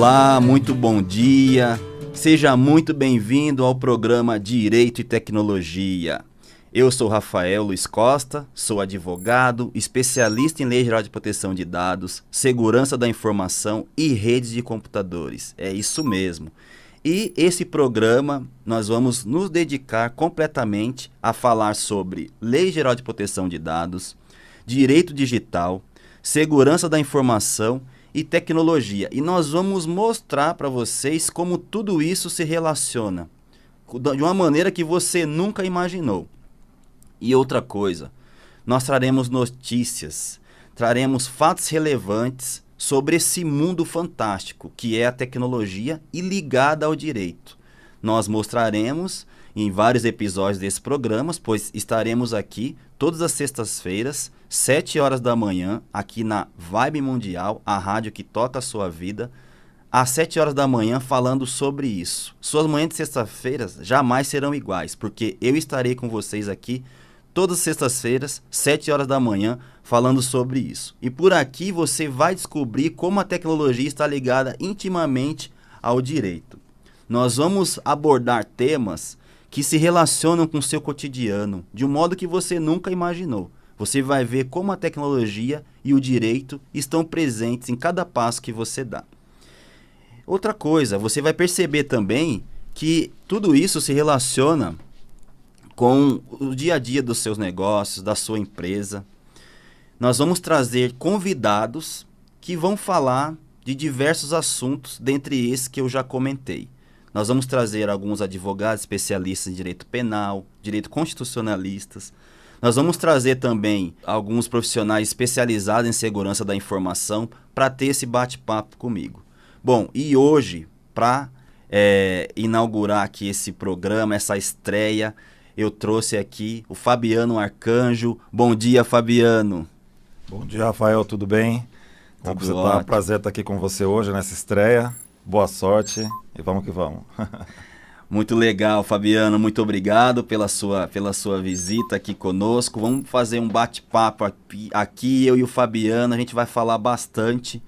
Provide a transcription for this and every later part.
Olá, muito bom dia. Seja muito bem-vindo ao programa Direito e Tecnologia. Eu sou Rafael Luiz Costa, sou advogado, especialista em Lei Geral de Proteção de Dados, Segurança da Informação e Redes de Computadores. É isso mesmo. E esse programa nós vamos nos dedicar completamente a falar sobre Lei Geral de Proteção de Dados, Direito Digital, Segurança da Informação e Tecnologia. E nós vamos mostrar para vocês como tudo isso se relaciona de uma maneira que você nunca imaginou. E outra coisa, nós traremos notícias, traremos fatos relevantes sobre esse mundo fantástico que é a tecnologia e ligada ao direito. Nós mostraremos em vários episódios desses programas, pois estaremos aqui todas as sextas-feiras, 7 horas da manhã, aqui na Vibe Mundial, a rádio que toca a sua vida, às 7 horas da manhã falando sobre isso. Suas manhãs de sexta-feira jamais serão iguais, porque eu estarei com vocês aqui todas as sextas-feiras, 7 horas da manhã, falando sobre isso. E por aqui você vai descobrir como a tecnologia está ligada intimamente ao direito. Nós vamos abordar temas que se relacionam com o seu cotidiano, de um modo que você nunca imaginou. Você vai ver como a tecnologia e o direito estão presentes em cada passo que você dá. Outra coisa, você vai perceber também que tudo isso se relaciona com o dia a dia dos seus negócios, da sua empresa. Nós vamos trazer convidados que vão falar de diversos assuntos, dentre esses que eu já comentei. Nós vamos trazer alguns advogados especialistas em direito penal, direito constitucionalistas. Nós vamos trazer também alguns profissionais especializados em segurança da informação para ter esse bate-papo comigo. Bom, e hoje, para inaugurar aqui esse programa, essa estreia, eu trouxe aqui o Fabiano Arcanjo. Bom dia, Fabiano. Bom dia, Rafael, tudo bem? Tudo ótimo. É um prazer estar aqui com você hoje nessa estreia. Boa sorte e vamos que vamos. Muito legal, Fabiano. Muito obrigado pela sua visita aqui conosco. Vamos fazer um bate-papo aqui, eu e o Fabiano. A gente vai falar bastante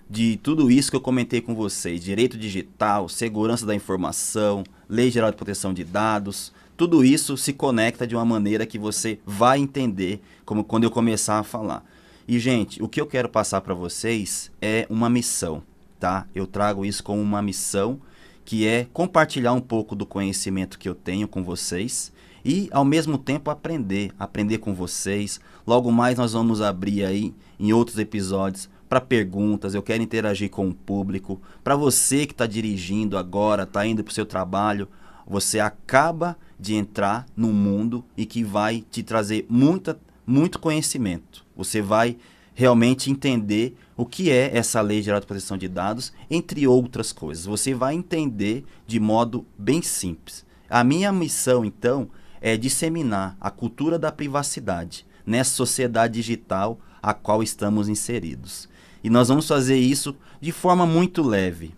de tudo isso que eu comentei com vocês. Direito digital, segurança da informação, Lei Geral de Proteção de Dados. Tudo isso se conecta de uma maneira que você vai entender como quando eu começar a falar. E, gente, o que eu quero passar para vocês é uma missão, tá? Eu trago isso como uma missão, que é compartilhar um pouco do conhecimento que eu tenho com vocês e, ao mesmo tempo, aprender com vocês. Logo mais nós vamos abrir aí em outros episódios para perguntas. Eu quero interagir com o público. Para você que está dirigindo agora, está indo para o seu trabalho, você acaba de entrar num mundo e que vai te trazer muito conhecimento. Você vai realmente entender o que é essa Lei Geral de Proteção de Dados, entre outras coisas. Você vai entender de modo bem simples. A minha missão, então, é disseminar a cultura da privacidade nessa sociedade digital a qual estamos inseridos. E nós vamos fazer isso de forma muito leve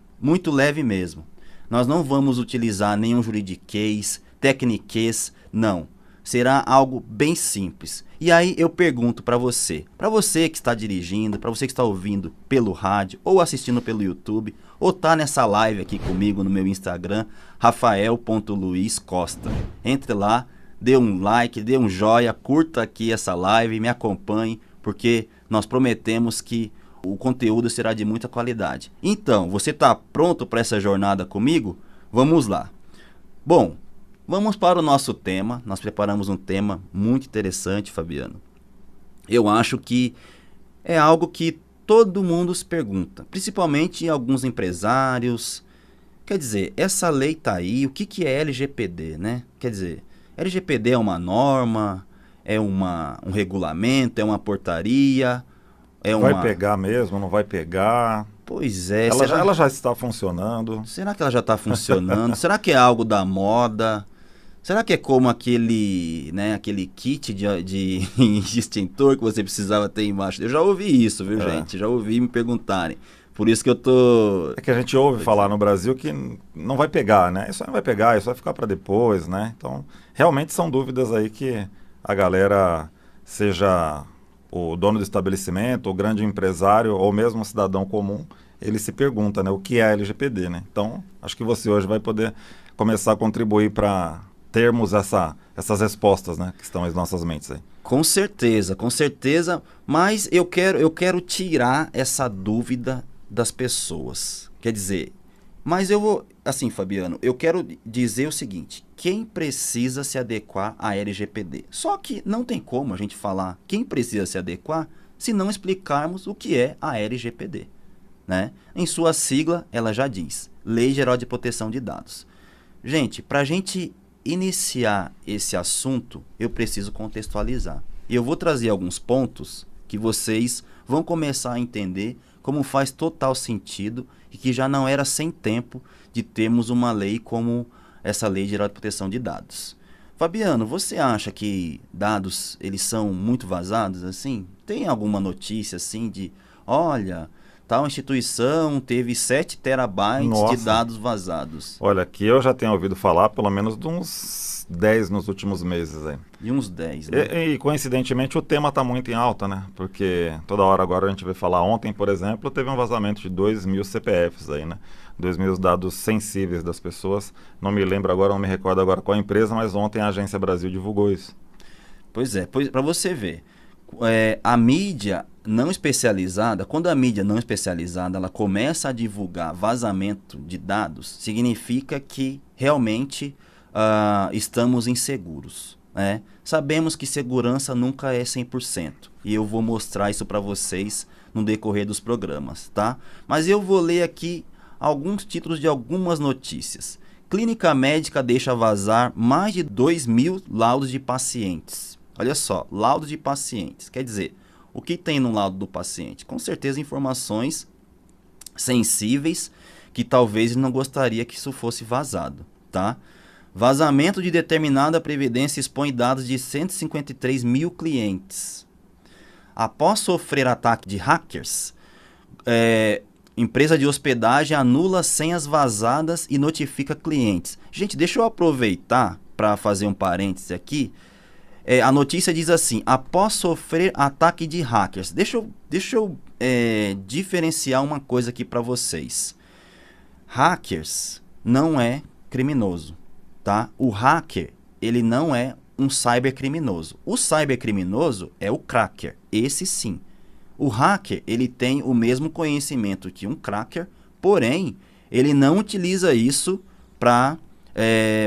mesmo. Nós não vamos utilizar nenhum juridiquês, tecniquez, não. Será algo bem simples. E aí eu pergunto para você que está dirigindo, para você que está ouvindo pelo rádio, ou assistindo pelo YouTube, ou está nessa live aqui comigo no meu Instagram, rafael.luizcosta. Entre lá, dê um like, dê um joinha, curta aqui essa live, me acompanhe, porque nós prometemos que o conteúdo será de muita qualidade. Então, você está pronto para essa jornada comigo? Vamos lá. Bom, vamos para o nosso tema. Nós preparamos um tema muito interessante, Fabiano. Eu acho que é algo que todo mundo se pergunta, principalmente alguns empresários. Quer dizer, essa lei está aí, o que é LGPD, né? Quer dizer, LGPD é uma norma, é um regulamento, é uma portaria... Vai pegar mesmo, não vai pegar? Pois é. Ela já está funcionando. Será que ela já está funcionando? Será que é algo da moda? Será que é como aquele kit de extintor que você precisava ter embaixo? Eu já ouvi isso, viu, gente? Já ouvi me perguntarem. Por isso que eu tô... É que a gente ouve falar no Brasil que não vai pegar, né? Isso não vai pegar, isso vai ficar para depois, né? Então, realmente são dúvidas aí que a galera, seja o dono do estabelecimento, o grande empresário ou mesmo o cidadão comum, ele se pergunta, né, o que é a LGPD, né? Então, acho que você hoje vai poder começar a contribuir para termos essas respostas, né, que estão em nossas mentes aí. Com certeza, mas eu quero tirar essa dúvida das pessoas. Quer dizer, mas eu vou, assim, Fabiano, eu quero dizer o seguinte: quem precisa se adequar à LGPD? Só que não tem como a gente falar quem precisa se adequar se não explicarmos o que é a LGPD, né? Em sua sigla, ela já diz: Lei Geral de Proteção de Dados. Gente, para a gente iniciar esse assunto, eu preciso contextualizar. E eu vou trazer alguns pontos que vocês vão começar a entender como faz total sentido e que já não era sem tempo de termos uma lei como essa Lei Geral de Proteção de Dados. Fabiano, você acha que dados eles são muito vazados assim? Tem alguma notícia assim de, olha, tal instituição teve 7 terabytes Nossa. de dados vazados? Olha, aqui eu já tenho ouvido falar pelo menos de uns 10 nos últimos meses aí. De uns 10, né? E coincidentemente o tema está muito em alta, né? Porque toda hora agora a gente vai falar. Ontem, por exemplo, teve um vazamento de 2.000 CPFs aí, né? 2.000 dados sensíveis das pessoas. Não me lembro agora, não me recordo agora qual empresa, mas ontem a Agência Brasil divulgou isso. Pois é, para você ver, a mídia não especializada, quando a mídia não especializada ela começa a divulgar vazamento de dados, significa que realmente estamos inseguros, né? Sabemos que segurança nunca é 100%, e eu vou mostrar isso para vocês no decorrer dos programas, tá? Mas eu vou ler aqui alguns títulos de algumas notícias. Clínica médica deixa vazar mais de 2.000 laudos de pacientes. Olha só, laudos de pacientes. Quer dizer, o que tem no laudo do paciente? Com certeza informações sensíveis que talvez ele não gostaria que isso fosse vazado, tá? Vazamento de determinada previdência expõe dados de 153 mil clientes. Após sofrer ataque de hackers, empresa de hospedagem anula senhas vazadas e notifica clientes. Gente, deixa eu aproveitar para fazer um parêntese aqui. A notícia diz assim: após sofrer ataque de hackers. Deixa eu diferenciar uma coisa aqui para vocês. Hackers não é criminoso, tá? O hacker, ele não é um cybercriminoso. O cybercriminoso é o cracker, esse sim. O hacker, ele tem o mesmo conhecimento que um cracker, porém, ele não utiliza isso para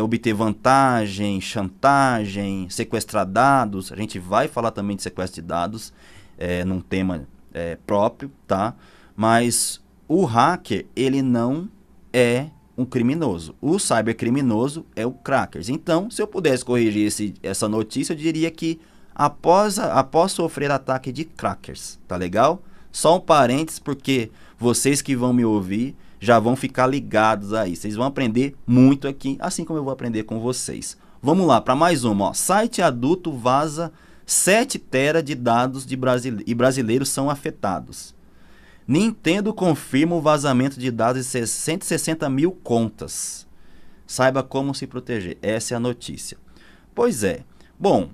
obter vantagem, chantagem, sequestrar dados. A gente vai falar também de sequestro de dados num tema próprio, tá? Mas o hacker, ele não é um criminoso. O cybercriminoso é o crackers. Então, se eu pudesse corrigir essa notícia, eu diria que após sofrer ataque de crackers, tá legal? Só um parênteses, porque vocês que vão me ouvir já vão ficar ligados aí. Vocês vão aprender muito aqui, assim como eu vou aprender com vocês. Vamos lá, para mais uma. Ó. Site adulto vaza 7 tera de dados e brasileiros são afetados. Nintendo confirma o vazamento de dados de 160 mil contas. Saiba como se proteger. Essa é a notícia. Pois é. Bom,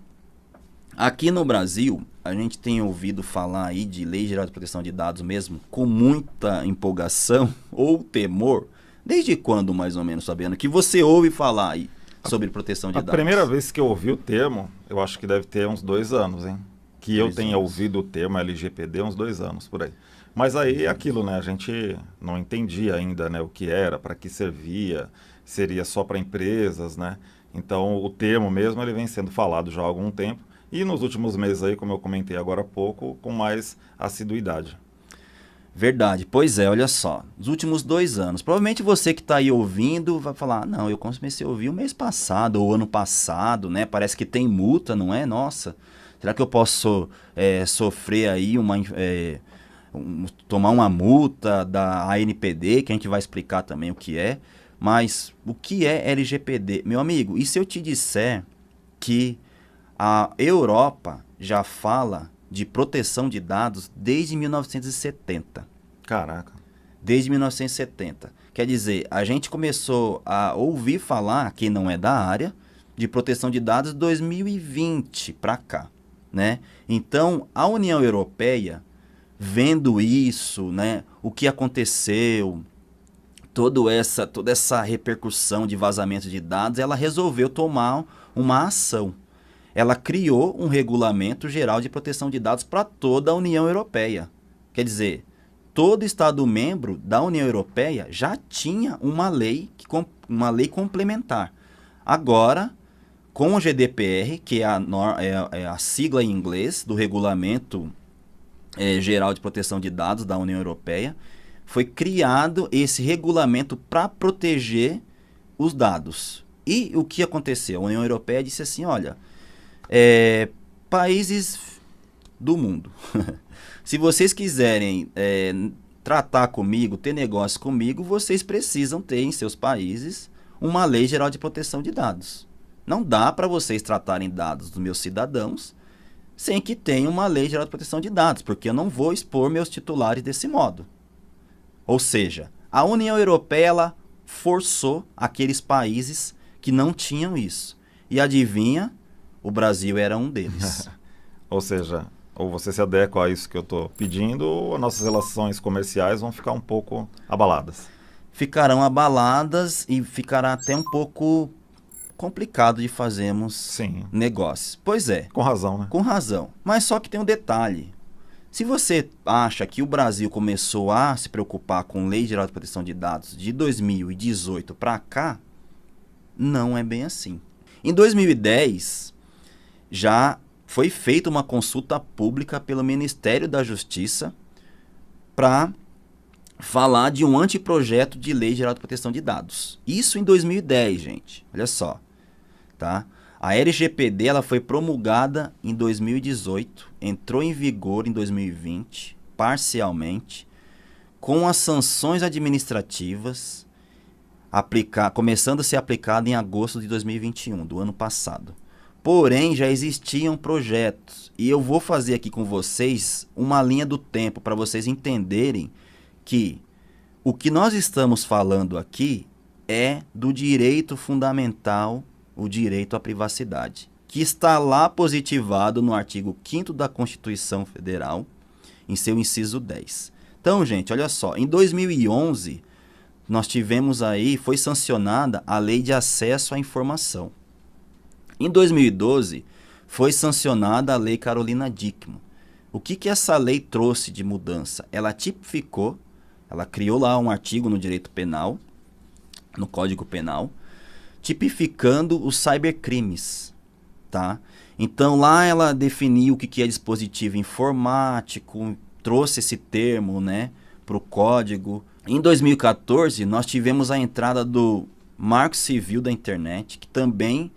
aqui no Brasil, a gente tem ouvido falar aí de Lei Geral de Proteção de Dados mesmo com muita empolgação ou temor. Desde quando, mais ou menos, Fabiano, que você ouve falar aí sobre proteção de dados? A primeira vez que eu ouvi o termo, eu acho que deve ter uns 2 anos, hein? Que eu tenha ouvido o termo LGPD uns 2 anos, por aí. Mas aí é aquilo, né? A gente não entendia ainda, né, o que era, para que servia, seria só para empresas, né? Então o termo mesmo ele vem sendo falado já há algum tempo. E nos últimos meses aí, como eu comentei agora há pouco, com mais assiduidade. Verdade, pois é, olha só, nos últimos 2 anos, provavelmente você que está aí ouvindo vai falar, não, eu comecei a ouvir o mês passado ou ano passado, né, parece que tem multa, não é? Nossa, será que eu posso sofrer aí tomar uma multa da ANPD, que a gente vai explicar também o que é, mas o que é LGPD? Meu amigo, e se eu te disser que a Europa já fala de proteção de dados desde 1970. Caraca. Desde 1970. Quer dizer, a gente começou a ouvir falar, quem não é da área, de proteção de dados de 2020 para cá, né? Então, a União Europeia vendo isso, né, o que aconteceu, toda essa repercussão de vazamento de dados, ela resolveu tomar uma ação. Ela criou um regulamento geral de proteção de dados para toda a União Europeia. Quer dizer, todo Estado membro da União Europeia já tinha uma lei complementar. Agora, com o GDPR, que é a sigla em inglês do Regulamento Geral de Proteção de Dados da União Europeia, foi criado esse regulamento para proteger os dados. E o que aconteceu? A União Europeia disse assim, olha, países do mundo, se vocês quiserem tratar comigo, ter negócio comigo, vocês precisam ter em seus países uma lei geral de proteção de dados. Não dá para vocês tratarem dados dos meus cidadãos sem que tenha uma lei geral de proteção de dados, porque eu não vou expor meus titulares desse modo. Ou seja, a União Europeia ela forçou aqueles países que não tinham isso. E adivinha, o Brasil era um deles. Ou seja, ou você se adequa a isso que eu estou pedindo, ou as nossas relações comerciais vão ficar um pouco abaladas. Ficarão abaladas e ficará até um pouco complicado de fazermos negócios. Pois é. Com razão, né? Com razão. Mas só que tem um detalhe. Se você acha que o Brasil começou a se preocupar com Lei Geral de Proteção de Dados de 2018 para cá, não é bem assim. Em 2010, já foi feita uma consulta pública pelo Ministério da Justiça para falar de um anteprojeto de Lei Geral de Proteção de Dados. Isso em 2010, gente. Olha só. Tá? A LGPD ela foi promulgada em 2018, entrou em vigor em 2020, parcialmente, com as sanções administrativas começando a ser aplicada em agosto de 2021, do ano passado. Porém, já existiam projetos. E eu vou fazer aqui com vocês uma linha do tempo para vocês entenderem que o que nós estamos falando aqui é do direito fundamental, o direito à privacidade, que está lá positivado no artigo 5º da Constituição Federal, em seu inciso 10. Então, gente, olha só, em 2011, nós tivemos aí, foi sancionada a Lei de Acesso à Informação. Em 2012, foi sancionada a Lei Carolina Dickmann. O que essa lei trouxe de mudança? Ela tipificou, ela criou lá um artigo no direito penal, no Código Penal, tipificando os cybercrimes, tá? Então lá ela definiu o que é dispositivo informático, trouxe esse termo, né, para o código. Em 2014, nós tivemos a entrada do Marco Civil da Internet, que também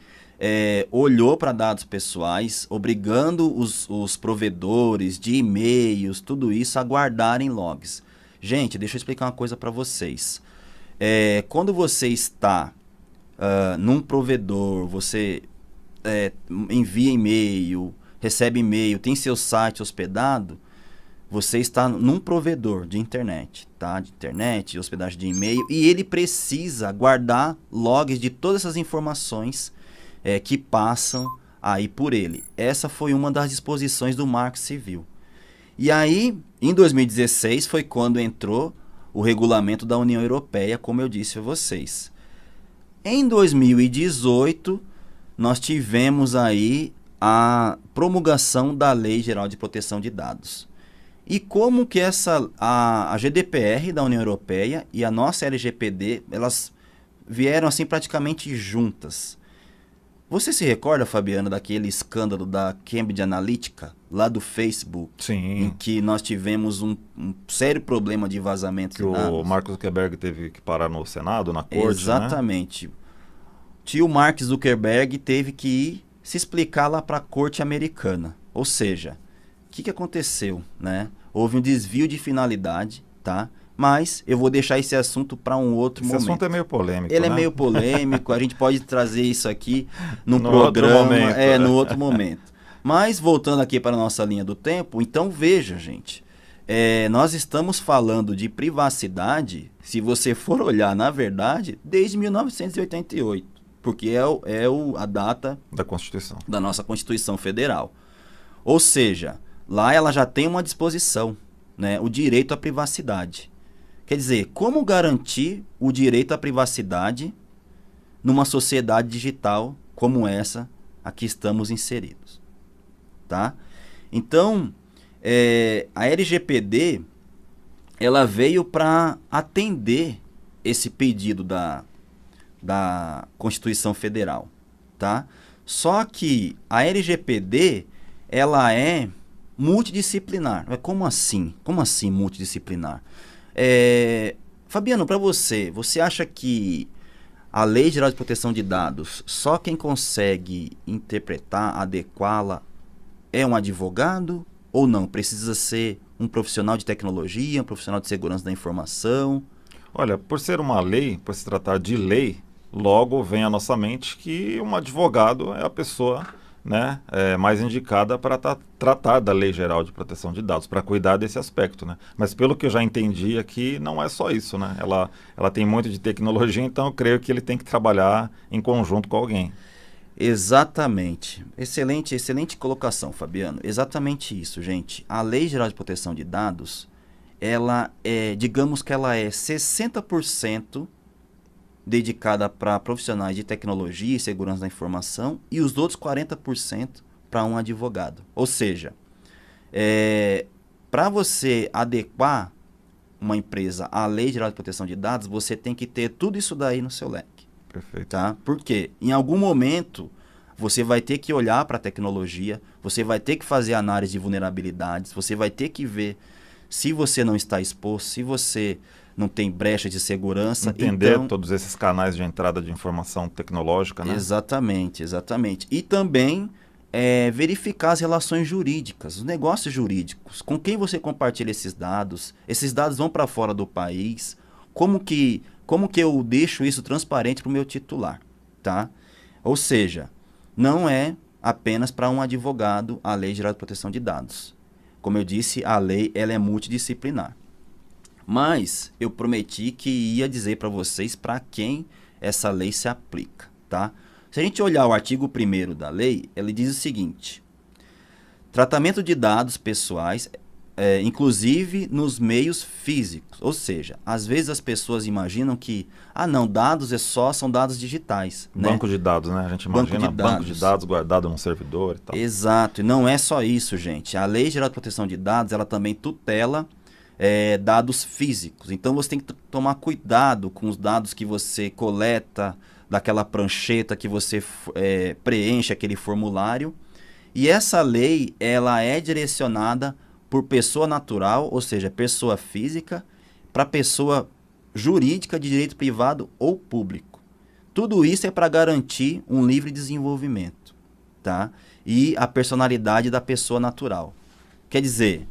olhou para dados pessoais, obrigando os provedores de e-mails, tudo isso, a guardarem logs. Gente, deixa eu explicar uma coisa para vocês. Quando você está num provedor, você envia e-mail, recebe e-mail, tem seu site hospedado, você está num provedor de internet, tá? De internet, hospedagem de e-mail, e ele precisa guardar logs de todas essas informações que passam aí por ele. Essa foi uma das disposições do Marco Civil. E aí, em 2016, foi quando entrou o regulamento da União Europeia, como eu disse a vocês. Em 2018, nós tivemos aí promulgação da Lei Geral de Proteção de Dados. E como que a GDPR da União Europeia e a nossa LGPD, elas vieram assim praticamente juntas. Você se recorda, Fabiano, daquele escândalo da Cambridge Analytica, lá do Facebook? Sim. Em que nós tivemos um sério problema de vazamento de dados. O Mark Zuckerberg teve que parar no Senado, na corte, exatamente. Né? Tio Mark Zuckerberg teve que ir se explicar lá para a corte americana. Ou seja, o que aconteceu, né? Houve um desvio de finalidade, tá? Mas eu vou deixar esse assunto para um outro momento. Esse assunto é meio polêmico, Ele né? é meio polêmico, a gente pode trazer isso aqui num programa, outro momento, no outro momento. Mas voltando aqui para a nossa linha do tempo, então veja, gente, nós estamos falando de privacidade, se você for olhar na verdade, desde 1988, porque a data da Constituição, da nossa Constituição Federal. Ou seja, lá ela já tem uma disposição, né, o direito à privacidade. Quer dizer, como garantir o direito à privacidade numa sociedade digital como essa a que estamos inseridos, tá? Então, a LGPD, ela veio para atender esse pedido da Constituição Federal, tá? Só que a LGPD, ela é multidisciplinar. Como assim? Como assim multidisciplinar? Fabiano, para você acha que a Lei Geral de Proteção de Dados, só quem consegue interpretar, adequá-la, é um advogado ou não? Precisa ser um profissional de tecnologia, um profissional de segurança da informação? Olha, por ser uma lei, por se tratar de lei, logo vem à nossa mente que um advogado é a pessoa, né, mais indicada para tratar da Lei Geral de Proteção de Dados, para cuidar desse aspecto, né? Mas pelo que eu já entendi aqui, não é só isso, né? Ela tem muito de tecnologia, então eu creio que ele tem que trabalhar em conjunto com alguém. Exatamente. Excelente colocação, Fabiano. Exatamente isso, gente. A Lei Geral de Proteção de Dados, digamos que ela é 60% dedicada para profissionais de tecnologia e segurança da informação e os outros 40% para um advogado. Ou seja, para você adequar uma empresa à Lei Geral de Proteção de Dados, você tem que ter tudo isso daí no seu leque. Perfeito. Tá? Porque em algum momento você vai ter que olhar para a tecnologia, você vai ter que fazer análise de vulnerabilidades, você vai ter que ver se você não está exposto, se você não tem brecha de segurança. Entender todos esses canais de entrada de informação tecnológica, né? Exatamente. E também verificar as relações jurídicas, os negócios jurídicos, com quem você compartilha esses dados vão para fora do país, como que eu deixo isso transparente para o meu titular, tá? Ou seja, não é apenas para um advogado a Lei Geral de Proteção de Dados. Como eu disse, a lei ela é multidisciplinar. Mas eu prometi que ia dizer para vocês para quem essa lei se aplica, tá? Se a gente olhar o artigo 1º da lei, ele diz o seguinte: tratamento de dados pessoais, inclusive nos meios físicos. Ou seja, às vezes as pessoas imaginam que, dados são dados digitais. Banco de dados, né? A gente imagina banco de dados guardado num servidor e tal. Exato, e não é só isso, gente. A Lei Geral de Proteção de Dados, ela também tutela dados físicos. Então você tem que tomar cuidado com os dados que você coleta, daquela prancheta que você preenche aquele formulário. E essa lei, ela é direcionada por pessoa natural, ou seja, pessoa física, para pessoa jurídica de direito privado ou público. Tudo isso é para garantir um livre desenvolvimento, tá? E a personalidade da pessoa natural. Quer dizer,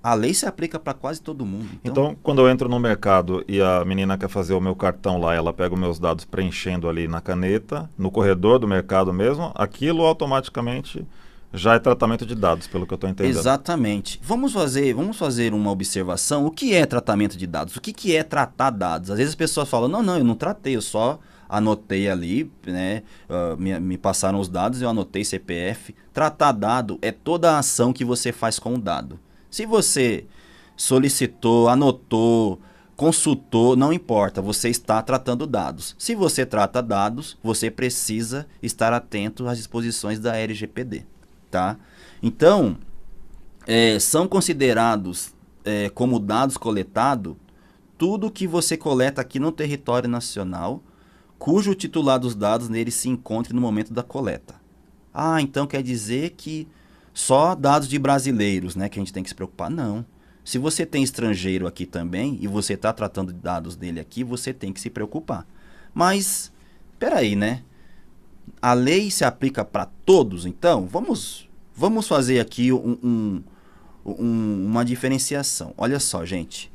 a lei se aplica para quase todo mundo. Então, quando eu entro no mercado e a menina quer fazer o meu cartão lá, ela pega os meus dados preenchendo ali na caneta, no corredor do mercado mesmo, aquilo automaticamente já é tratamento de dados, pelo que eu estou entendendo. Exatamente. Vamos fazer uma observação. O que é tratamento de dados? O que é tratar dados? Às vezes as pessoas falam, não, eu não tratei, eu só anotei ali, né? Me passaram os dados, eu anotei CPF. Tratar dado é toda a ação que você faz com o dado. Se você solicitou, anotou, consultou, não importa, você está tratando dados. Se você trata dados, você precisa estar atento às disposições da LGPD, tá? Então, são considerados como dados coletados tudo que você coleta aqui no território nacional, cujo titular dos dados nele se encontre no momento da coleta. Então quer dizer que só dados de brasileiros, né, que a gente tem que se preocupar? Não. Se você tem estrangeiro aqui também e você está tratando de dados dele aqui, você tem que se preocupar. Mas, peraí, né? A lei se aplica para todos, então? Vamos fazer aqui uma diferenciação. Olha só, gente.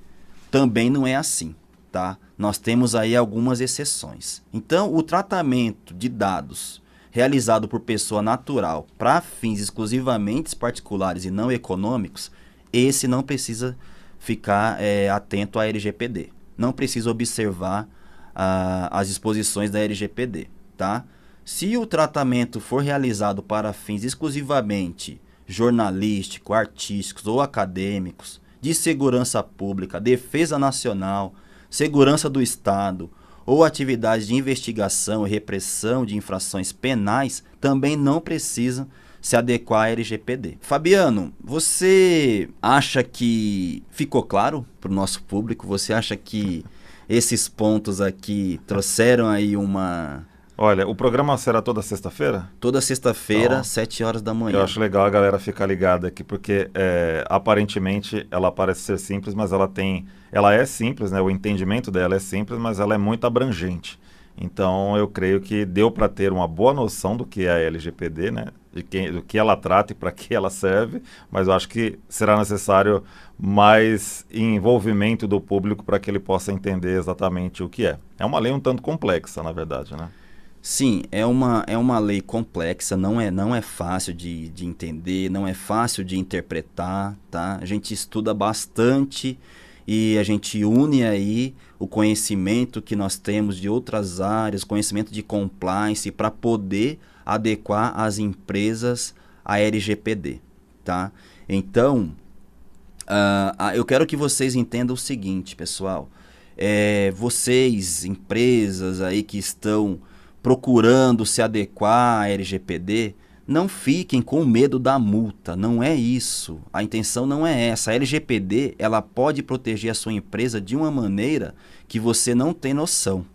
Também não é assim, tá? Nós temos aí algumas exceções. Então, o tratamento de dados realizado por pessoa natural para fins exclusivamente particulares e não econômicos, esse não precisa ficar atento à LGPD. Não precisa observar as disposições da LGPD, tá? Se o tratamento for realizado para fins exclusivamente jornalísticos, artísticos ou acadêmicos, de segurança pública, defesa nacional, segurança do Estado ou atividades de investigação e repressão de infrações penais também não precisam se adequar à LGPD. Fabiano, você acha que ficou claro para o nosso público? Você acha que esses pontos aqui trouxeram aí uma... Olha, o programa será toda sexta-feira? Toda sexta-feira, Então, 7 horas da manhã. Eu acho legal a galera ficar ligada aqui, porque aparentemente ela parece ser simples, mas ela é simples, né? O entendimento dela é simples, mas ela é muito abrangente. Então eu creio que deu para ter uma boa noção do que é a LGPD, né? Do que ela trata e para que ela serve, mas eu acho que será necessário mais envolvimento do público para que ele possa entender exatamente o que é. É uma lei um tanto complexa, na verdade, né? Sim, é uma lei complexa, não é fácil de entender, não é fácil de interpretar, tá? A gente estuda bastante e a gente une aí o conhecimento que nós temos de outras áreas, conhecimento de compliance, para poder adequar as empresas à LGPD, tá? Então, eu quero que vocês entendam o seguinte, pessoal. Vocês, empresas aí que estão procurando se adequar à LGPD, não fiquem com medo da multa, não é isso. A intenção não é essa. A LGPD, ela pode proteger a sua empresa de uma maneira que você não tem noção,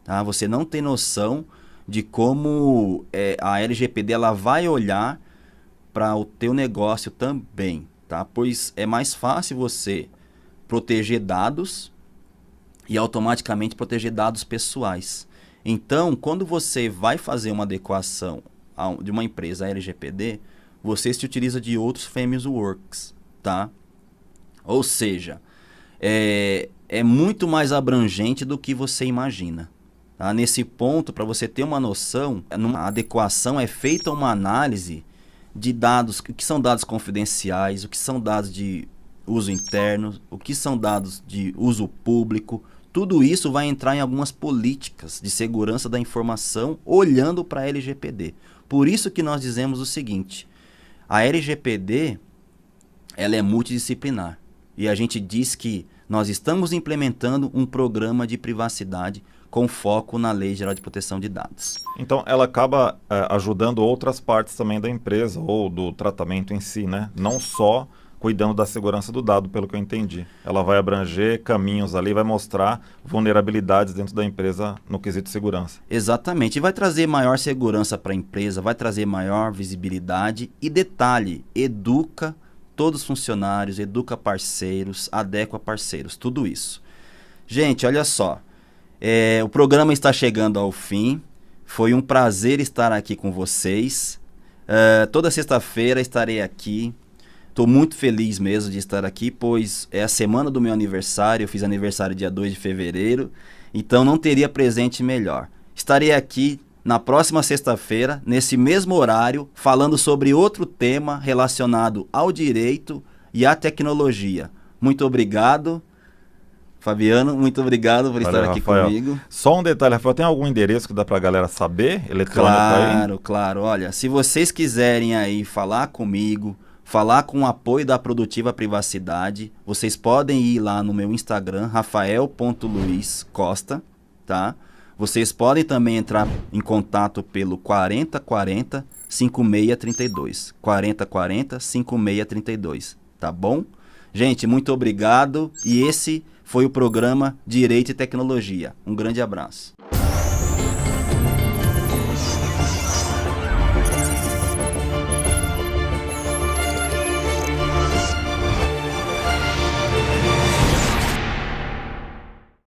tá? Você não tem noção de como a LGPD ela vai olhar para o teu negócio também, tá? Pois é mais fácil você proteger dados e automaticamente proteger dados pessoais. Então, quando você vai fazer uma adequação de uma empresa à LGPD, você se utiliza de outros frameworks, tá? Ou seja, é muito mais abrangente do que você imagina. Tá? Nesse ponto, para você ter uma noção, numa adequação é feita uma análise de dados, o que são dados confidenciais, o que são dados de uso interno, o que são dados de uso público. Tudo isso vai entrar em algumas políticas de segurança da informação olhando para a LGPD. Por isso que nós dizemos o seguinte, a LGPD ela é multidisciplinar e a gente diz que nós estamos implementando um programa de privacidade com foco na Lei Geral de Proteção de Dados. Então ela acaba ajudando outras partes também da empresa ou do tratamento em si, né? Não só cuidando da segurança do dado, pelo que eu entendi. Ela vai abranger caminhos ali, vai mostrar vulnerabilidades dentro da empresa no quesito segurança. Exatamente. E vai trazer maior segurança para a empresa, vai trazer maior visibilidade e detalhe, educa todos os funcionários, educa parceiros, adequa parceiros, tudo isso. Gente, olha só, o programa está chegando ao fim, foi um prazer estar aqui com vocês. Toda sexta-feira estarei aqui. Estou muito feliz mesmo de estar aqui, pois é a semana do meu aniversário, eu fiz aniversário dia 2 de fevereiro, então não teria presente melhor. Estarei aqui na próxima sexta-feira, nesse mesmo horário, falando sobre outro tema relacionado ao direito e à tecnologia. Muito obrigado, Fabiano, muito obrigado por estar aqui Rafael. comigo. Só um detalhe, Rafael, tem algum endereço que dá para a galera saber, eletrônico aí? Claro. Olha, se vocês quiserem aí falar comigo, falar com o apoio da Produtiva Privacidade, vocês podem ir lá no meu Instagram, rafael.luizcosta, tá? Vocês podem também entrar em contato pelo 4040 5632. 4040 5632, tá bom? Gente, muito obrigado e esse foi o programa Direito e Tecnologia. Um grande abraço.